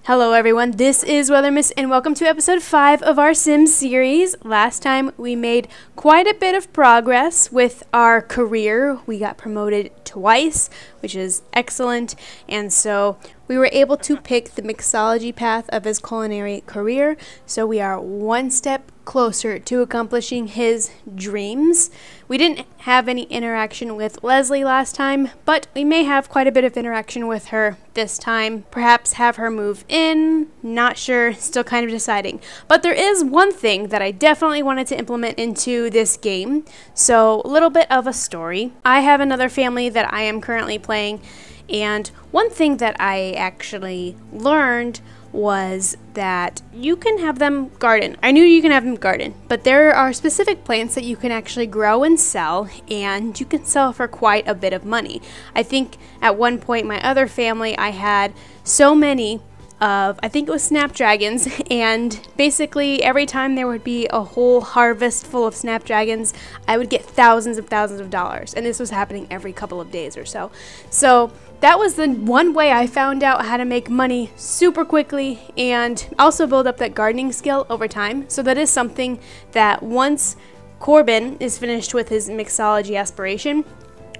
Hello everyone, this is Weathermiss and welcome to episode 5 of our Sims series. Last time we made quite a bit of progress with our career. We got promoted twice, which is excellent, and so we were able to pick the mixology path of his culinary career, so we are one step closer to accomplishing his dreams. We didn't have any interaction with Lesley last time, but we may have quite a bit of interaction with her this time. Perhaps have her move in, not sure, still kind of deciding. But there is one thing that I definitely wanted to implement into this game, so a little bit of a story. I have another family that I am currently playing, and one thing that I actually learned was that you can have them garden. I knew you can have them garden, but there are specific plants that you can actually grow and sell, and you can sell for quite a bit of money. I think at one point my other family, I had so many of, I think it was Snapdragons, and basically every time there would be a whole harvest full of Snapdragons, I would get thousands of dollars, and this was happening every couple of days or so. So that was the one way I found out how to make money super quickly and also build up that gardening skill over time. So that is something that once Korbin is finished with his mixology aspiration,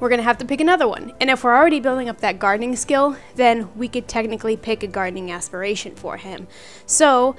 we're going to have to pick another one. And if we're already building up that gardening skill, then we could technically pick a gardening aspiration for him. So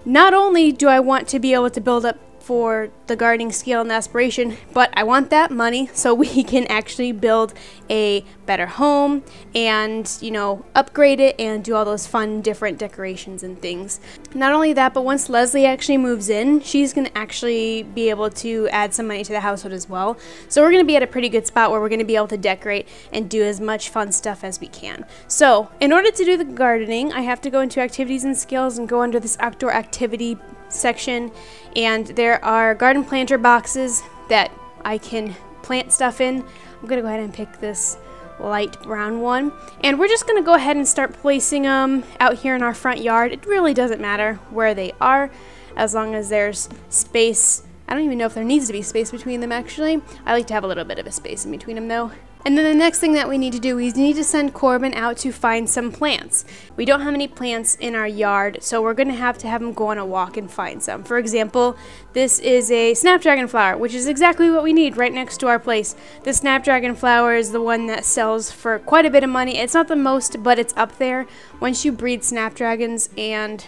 not only do I want to be able to build up for the gardening skill and aspiration, but I want that money so we can actually build a better home and, you know, upgrade it and do all those fun different decorations and things. Not only that, but once Lesley actually moves in, she's going to actually be able to add some money to the household as well. So we're going to be at a pretty good spot where we're going to be able to decorate and do as much fun stuff as we can. So in order to do the gardening, I have to go into activities and skills and go under this outdoor activity section, and there are garden planter boxes that I can plant stuff in. I'm gonna go ahead and pick this light brown one, and we're just gonna go ahead and start placing them out here in our front yard. It really doesn't matter where they are as long as there's space. I don't even know if there needs to be space between them actually. I like to have a little bit of a space in between them though. And then the next thing that we need to do is need to send Korbin out to find some plants. We don't have any plants in our yard, so we're going to have him go on a walk and find some. For example, this is a Snapdragon flower, which is exactly what we need right next to our place. The Snapdragon flower is the one that sells for quite a bit of money. It's not the most, but it's up there. Once you breed Snapdragons and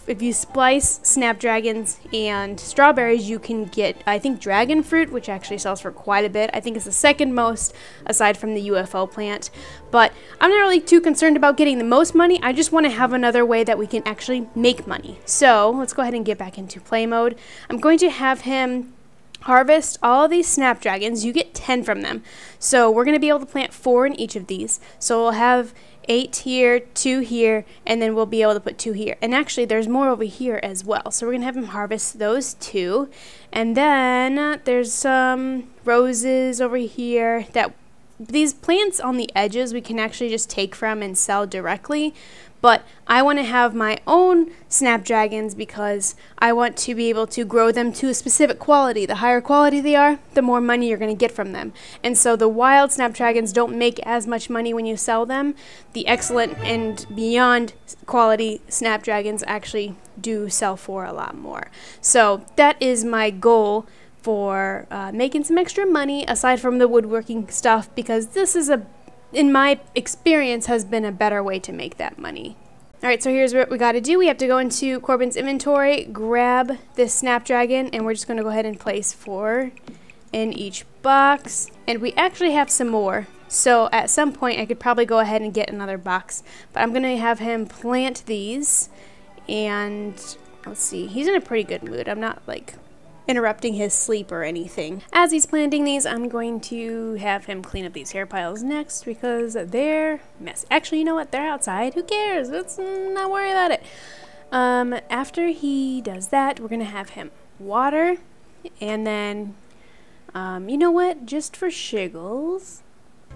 if you splice Snapdragons and strawberries, you can get, I think, dragon fruit, which actually sells for quite a bit. I think it's the second most aside from the UFO plant, but I'm not really too concerned about getting the most money. I just want to have another way that we can actually make money. So let's go ahead and get back into play mode. I'm going to have him harvest all of these Snapdragons. You get 10 from them, so we're going to be able to plant 4 in each of these. So we'll have 8 here, 2 here, and then we'll be able to put 2 here. And actually there's more over here as well, so we're gonna have him harvest those 2. And then there's some roses over here that these plants on the edges we can actually just take from and sell directly, but I want to have my own Snapdragons because I want to be able to grow them to a specific quality. The higher quality they are, the more money you're going to get from them. And so the wild Snapdragons don't make as much money when you sell them. The excellent and beyond quality Snapdragons actually do sell for a lot more. So that is my goal for making some extra money aside from the woodworking stuff, because this is in my experience has been a better way to make that money. Alright, so here's what we got to do. We have to go into Korbin's inventory, grab this Snapdragon, and we're just going to go ahead and place 4 in each box. And we actually have some more, so at some point I could probably go ahead and get another box, but I'm going to have him plant these. And let's see, he's in a pretty good mood. I'm not like interrupting his sleep or anything. As he's planting these, I'm going to have him clean up these hair piles next because they're messy. Actually, you know what? They're outside. Who cares? Let's not worry about it. After he does that, we're gonna have him water, and then you know what? Just for shiggles,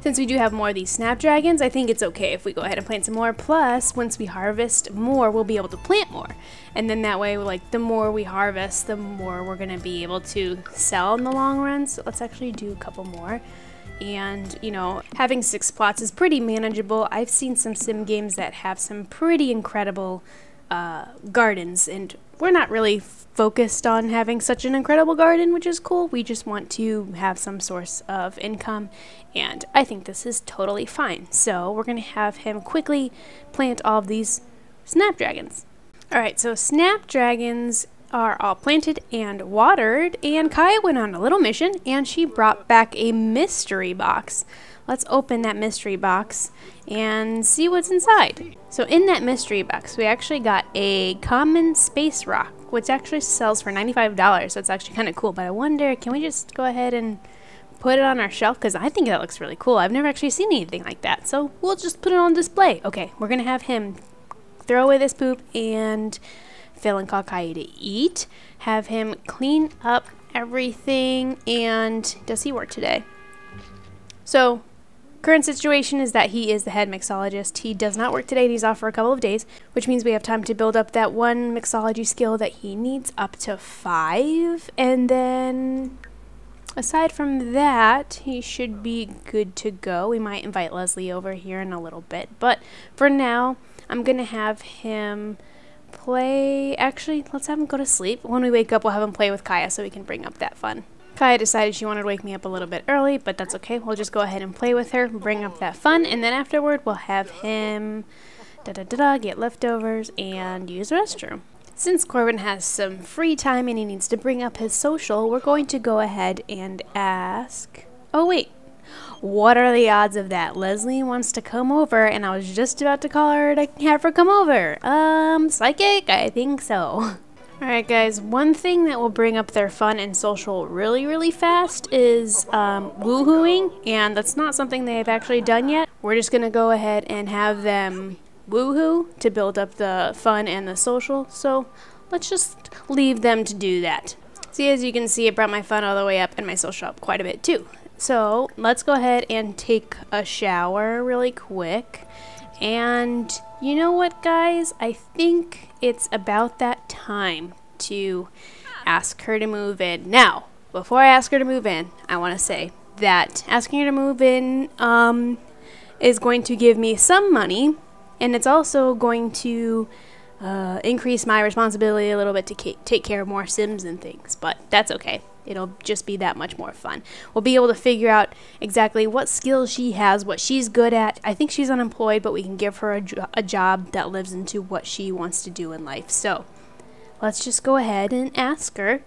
since we do have more of these Snapdragons, I think it's okay if we go ahead and plant some more. Plus, once we harvest more, we'll be able to plant more. And then that way, like, the more we harvest, the more we're going to be able to sell in the long run. So let's actually do a couple more. and, you know, having 6 plots is pretty manageable. I've seen some sim games that have some pretty incredible gardens, and we're not really focused on having such an incredible garden, which is cool. We just want to have some source of income, and I think this is totally fine. So we're going to have him quickly plant all of these Snapdragons. Alright, so Snapdragons are all planted and watered, and Kaya went on a little mission and she brought back a mystery box. Let's open that mystery box and see what's inside. So in that mystery box we actually got a common space rock, which actually sells for $95, so it's actually kind of cool. But I wonder, can we just go ahead and put it on our shelf? Because I think that looks really cool. I've never actually seen anything like that, so we'll just put it on display. Okay, we're gonna have him throw away this poop and Phil and call Kaya to eat. Have him clean up everything. And does he work today? So current situation is that he is the head mixologist. He does not work today. He's off for a couple of days, which means we have time to build up that one mixology skill that he needs, up to 5. And then aside from that, he should be good to go. We might invite Lesley over here in a little bit, but for now I'm gonna have him play. Actually, let's have him go to sleep. When we wake up, we'll have him play with Kaya so we can bring up that fun. Kaya decided she wanted to wake me up a little bit early, but that's okay. We'll just go ahead and play with her, bring up that fun, and then afterward we'll have him get leftovers and use the restroom. Since Korbin has some free time and he needs to bring up his social, we're going to go ahead and ask... Oh wait, what are the odds of that? Lesley wants to come over, and I was just about to call her to have her come over. Psychic? I think so. Alright guys, one thing that will bring up their fun and social really fast is woohooing, and that's not something they've actually done yet. We're just going to go ahead and have them woohoo to build up the fun and the social, so let's just leave them to do that. See, as you can see, it brought my fun all the way up and my social up quite a bit too. So let's go ahead and take a shower really quick. And you know what, guys? I think it's about that time to ask her to move in. Now, before I ask her to move in, I want to say that asking her to move in is going to give me some money, and it's also going to increase my responsibility a little bit to take care of more Sims and things, but that's okay. It'll just be that much more fun. We'll be able to figure out exactly what skills she has, what she's good at. I think she's unemployed, but we can give her a job that lives into what she wants to do in life. So let's just go ahead and ask her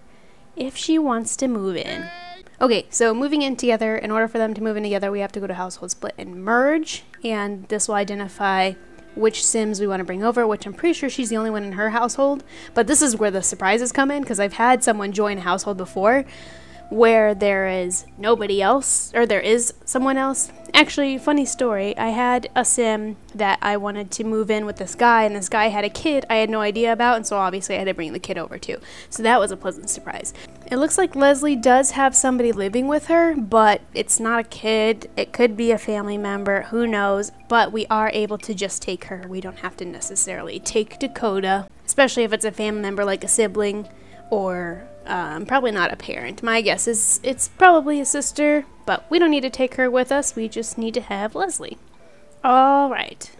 if she wants to move in. Okay, so moving in together, in order for them to move in together, we have to go to household split and merge, and this will identify which Sims we want to bring over, which I'm pretty sure she's the only one in her household. But this is where the surprises come in, because I've had someone join a household before where there is nobody else, or there is someone else. Actually, funny story, I had a Sim that I wanted to move in with this guy, and this guy had a kid I had no idea about, and so obviously I had to bring the kid over too. So that was a pleasant surprise. It looks like Lesley does have somebody living with her, but it's not a kid. It could be a family member, who knows, but we are able to just take her. We don't have to necessarily take Dakota, especially if it's a family member like a sibling or probably not a parent. My guess is it's probably a sister, but we don't need to take her with us. We just need to have Lesley. Alright,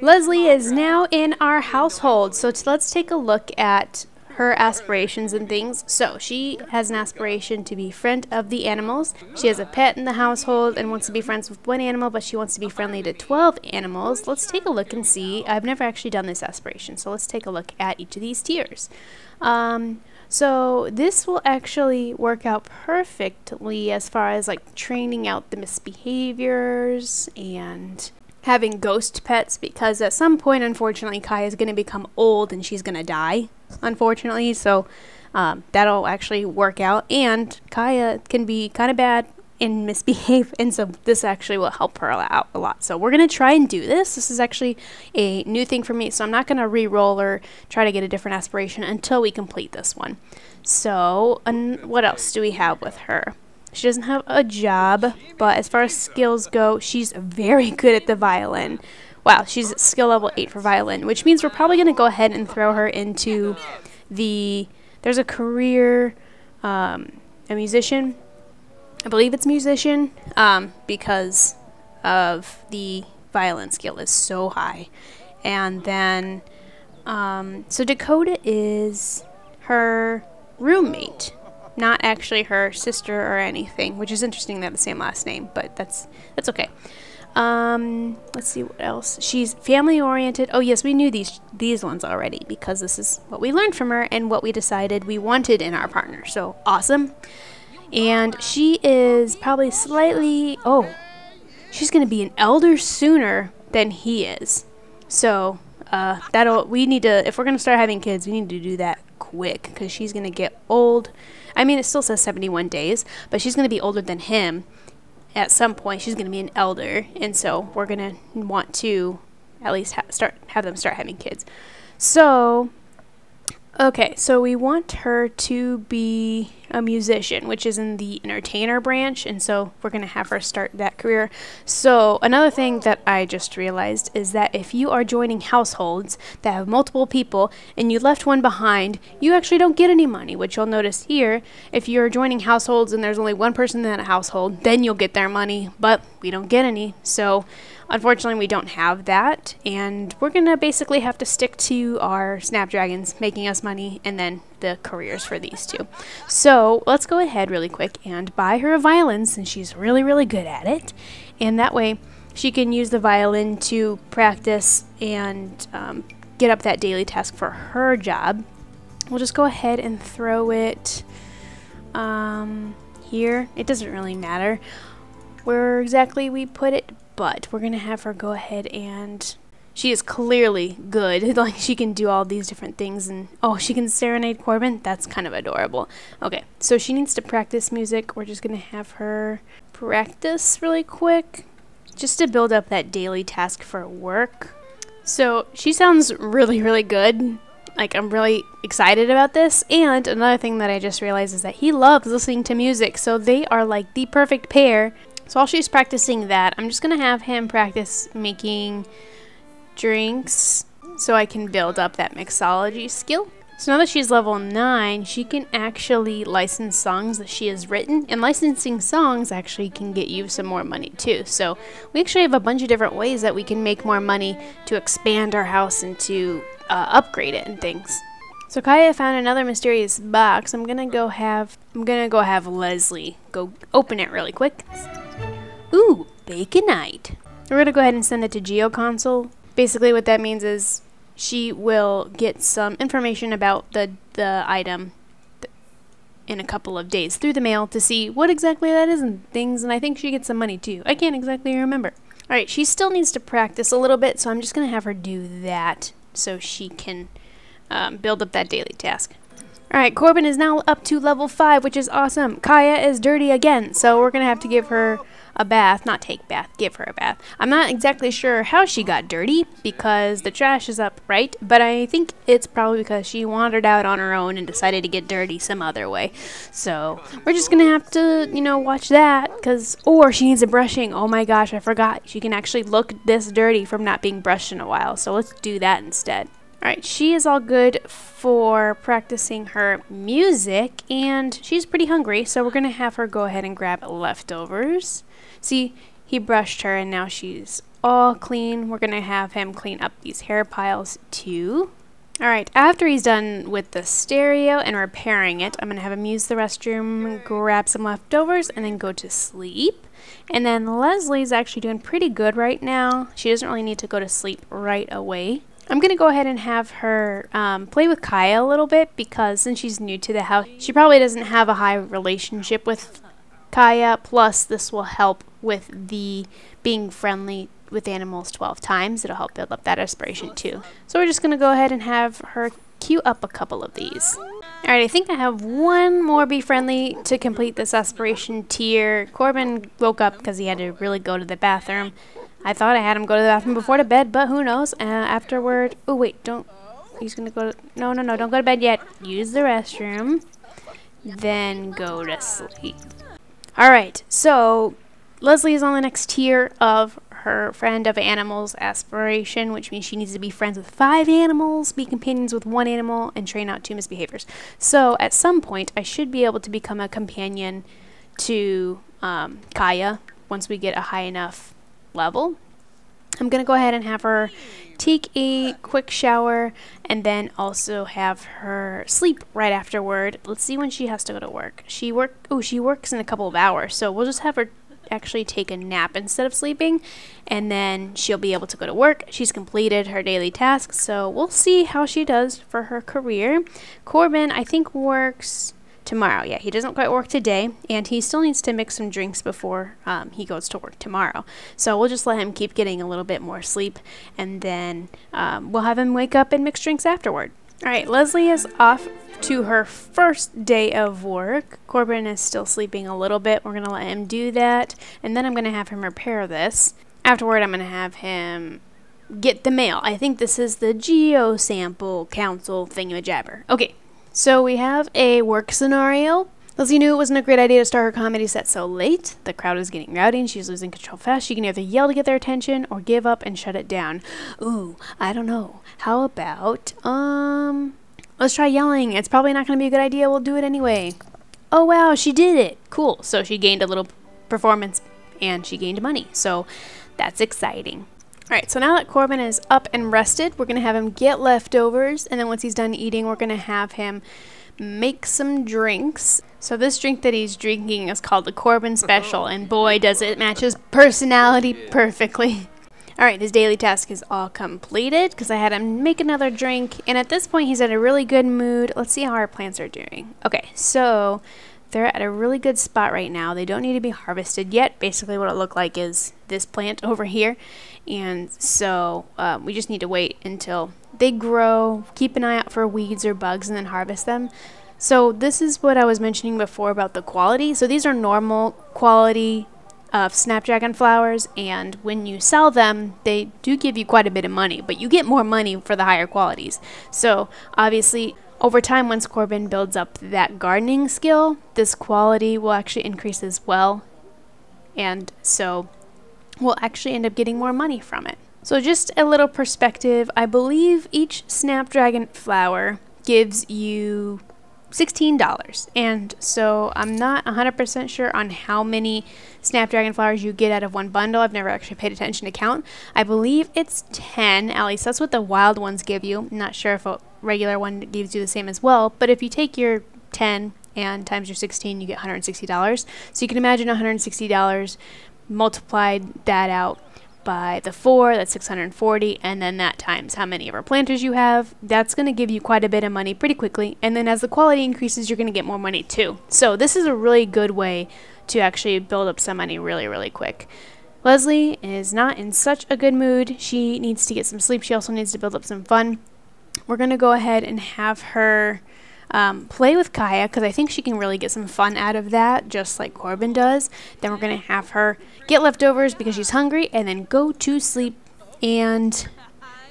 Lesley is now in our household, so let's take a look at her aspirations and things. So she has an aspiration to be friend of the animals. She has a pet in the household and wants to be friends with one animal, but she wants to be friendly to 12 animals. Let's take a look and see. I've never actually done this aspiration, so let's take a look at each of these tiers. So this will actually work out perfectly as far as like training out the misbehaviors and having ghost pets, because at some point, unfortunately, Kaya is going to become old and she's going to die, unfortunately. So that'll actually work out, and Kaya can be kind of bad and misbehave, and so this actually will help her out a lot. So we're going to try and do this. This is actually a new thing for me, so I'm not going to re-roll or try to get a different aspiration until we complete this one. So what else do we have with her? She doesn't have a job, but as far as skills go, she's very good at the violin. Wow, she's at skill level 8 for violin, which means we're probably going to go ahead and throw her into there's a career, a musician. I believe it's musician, because of the violin skill is so high. And then, so Dakota is her roommate, not actually her sister or anything, which is interesting. They have the same last name, but that's okay. Let's see what else. She's family oriented. Oh yes, we knew these ones already because this is what we learned from her and what we decided we wanted in our partner. So awesome. And she is probably slightly, she's going to be an elder sooner than he is. So, we need to, if we're going to start having kids, we need to do that quick because she's going to get old. I mean, it still says 71 days, but she's going to be older than him. At some point, she's going to be an elder, and so we're going to want to at least have them start having kids. So, okay, so we want her to be a musician, which is in the entertainer branch, and so we're going to have her start that career. So another thing that I just realized is that if you are joining households that have multiple people and you left one behind, you actually don't get any money, which you'll notice here. If you're joining households and there's only one person in a household, then you'll get their money, but we don't get any. So unfortunately, we don't have that, and we're going to basically have to stick to our Snapdragons making us money and then the careers for these two. So let's go ahead really quick and buy her a violin since she's really, really good at it. And that way she can use the violin to practice and get up that daily task for her job. We'll just go ahead and throw it here. It doesn't really matter where exactly we put it, but we're going to have her go ahead and she is clearly good. Like, she can do all these different things, and she can serenade Korbin. That's kind of adorable. Okay, so she needs to practice music. We're just going to have her practice really quick just to build up that daily task for work. So she sounds really, really good. Like, I'm really excited about this. And another thing that I just realized is that he loves listening to music, so they are like the perfect pair. So while she's practicing that, I'm just going to have him practice making drinks so I can build up that mixology skill. So now that she's level 9, she can actually license songs that she has written, and licensing songs actually can get you some more money too. So we actually have a bunch of different ways that we can make more money to expand our house and to upgrade it and things. So Kaya found another mysterious box. I'm gonna go have Lesley go open it really quick. Ooh, Baconite. We're gonna go ahead and send it to GeoConsole. Basically what that means is she will get some information about the item in a couple of days through the mail to see what exactly that is and things, and I think she gets some money too. I can't exactly remember. Alright, she still needs to practice a little bit, so I'm just going to have her do that so she can build up that daily task. Alright, Korbin is now up to level 5, which is awesome. Kaya is dirty again, so we're going to have to give her a bath. Not take bath, give her a bath. I'm not exactly sure how she got dirty because the trash is up, right? But I think it's probably because she wandered out on her own and decided to get dirty some other way. So we're just going to have to, watch that or she needs a brushing. Oh my gosh, I forgot. She can actually look this dirty from not being brushed in a while. So let's do that instead. Alright, she is all good for practicing her music, and she's pretty hungry, so we're going to have her go ahead and grab leftovers. See, he brushed her, and now she's all clean. We're going to have him clean up these hair piles, too. Alright, after he's done with the stereo and repairing it, I'm going to have him use the restroom, grab some leftovers, and then go to sleep. And then Leslie's actually doing pretty good right now. She doesn't really need to go to sleep right away. I'm going to go ahead and have her play with Kaya a little bit because since she's new to the house, she probably doesn't have a high relationship with Kaya. Plus, this will help with the being friendly with animals 12 times. It'll help build up that aspiration too. So we're just going to go ahead and have her queue up a couple of these. Alright, I think I have one more be friendly to complete this aspiration tier. Korbin woke up because he had to really go to the bathroom. I thought I had him go to the bathroom before to bed, but who knows? Afterward, oh wait, he's gonna go to, no, don't go to bed yet. Use the restroom, then go to sleep. Alright, so Lesley is on the next tier of her friend of animals aspiration, which means she needs to be friends with 5 animals, be companions with 1 animal, and train out 2 misbehaviors. So at some point, I should be able to become a companion to Kaya once we get a high enough level. I'm going to go ahead and have her take a quick shower and then also have her sleep right afterward. Let's see when she has to go to work. She works in a couple of hours, so we'll just have her actually take a nap instead of sleeping, and then she'll be able to go to work. She's completed her daily tasks, so we'll see how she does for her career. Korbin, I think, works tomorrow. Yeah, he doesn't quite work today, and he still needs to mix some drinks before he goes to work tomorrow. So we'll just let him keep getting a little bit more sleep, and then we'll have him wake up and mix drinks afterward. All right, Lesley is off to her first day of work. Korbin is still sleeping a little bit. We're going to let him do that, and then I'm going to have him repair this. Afterward, I'm going to have him get the mail. I think this is the Geo Sample Council thingamajabber. Okay. So we have a work scenario. Lesley knew it wasn't a great idea to start her comedy set so late. The crowd is getting rowdy and she's losing control fast. She can either yell to get their attention or give up and shut it down. Ooh, I don't know. How about, let's try yelling. It's probably not going to be a good idea. We'll do it anyway. Oh, wow, she did it. Cool. So she gained a little performance and she gained money. So that's exciting. Alright, so now that Korbin is up and rested, we're going to have him get leftovers, and then once he's done eating, we're going to have him make some drinks. So this drink that he's drinking is called the Korbin Special, and boy, does it match his personality perfectly. Alright, his daily task is all completed, because I had him make another drink, and at this point, he's in a really good mood. Let's see how our plants are doing. Okay, so they're at a really good spot right now. They don't need to be harvested yet. Basically, what it looked like is this plant over here. And so we just need to wait until they grow, keep an eye out for weeds or bugs, and then harvest them. So this is what I was mentioning before about the quality. So these are normal quality of Snapdragon flowers, and when you sell them, they do give you quite a bit of money, but you get more money for the higher qualities. So obviously, over time, once Korbin builds up that gardening skill, this quality will actually increase as well. And so we'll actually end up getting more money from it. So just a little perspective, I believe each Snapdragon flower gives you $16. And so I'm not 100% sure on how many Snapdragon flowers you get out of one bundle. I've never actually paid attention to count. I believe it's 10, at least that's what the wild ones give you. I'm not sure if a regular one gives you the same as well, but if you take your 10 and times your 16, you get $160. So you can imagine $160 multiplied that out by the 4, that's 640, and then that times how many of our planters you have. That's going to give you quite a bit of money pretty quickly, and then as the quality increases, you're going to get more money too. So this is a really good way to actually build up some money really, really quick. Lesley is not in such a good mood. She needs to get some sleep. She also needs to build up some fun. We're going to go ahead and have her play with Kaya, because I think she can really get some fun out of that, just like Korbin does. Then we're going to have her get leftovers because she's hungry, and then go to sleep. And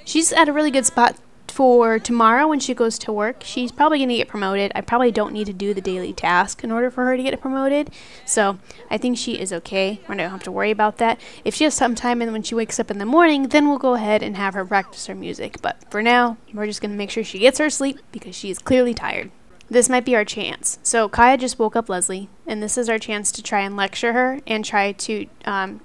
she's at a really good spot for tomorrow when she goes to work. She's probably going to get promoted. I probably don't need to do the daily task in order for her to get promoted. So I think she is okay. We don't have to worry about that. If she has some time and when she wakes up in the morning, then we'll go ahead and have her practice her music. But for now, we're just going to make sure she gets her sleep because she is clearly tired. This might be our chance. So Kaya just woke up Lesley, and this is our chance to try and lecture her and try to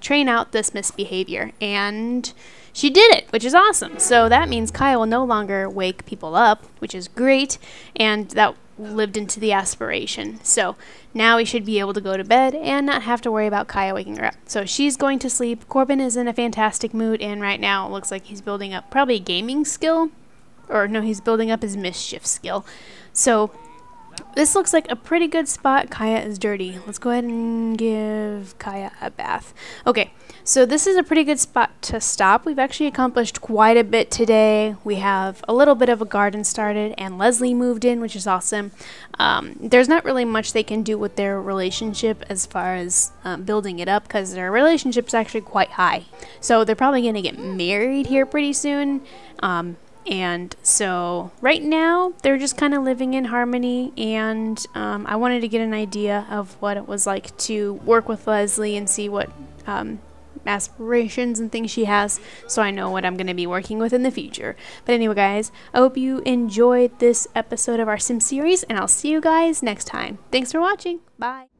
train out this misbehavior. And she did it, which is awesome. So that means Kaya will no longer wake people up, which is great, and that lived into the aspiration. So now we should be able to go to bed and not have to worry about Kaya waking her up. So she's going to sleep. Korbin is in a fantastic mood, and right now it looks like he's building up probably a gaming skill. Or no, he's building up his mischief skill. So this looks like a pretty good spot. Kaya is dirty. Let's go ahead and give Kaya a bath. Okay, so this is a pretty good spot to stop. We've actually accomplished quite a bit today. We have a little bit of a garden started, and Lesley moved in, which is awesome. There's not really much they can do with their relationship as far as building it up, because their relationship's actually quite high. So they're probably going to get married here pretty soon. And so right now they're just kind of living in harmony, and I wanted to get an idea of what it was like to work with Lesley and see what aspirations and things she has, so I know what I'm going to be working with in the future. But anyway, guys, I hope you enjoyed this episode of our Sim series, and I'll see you guys next time. Thanks for watching. Bye.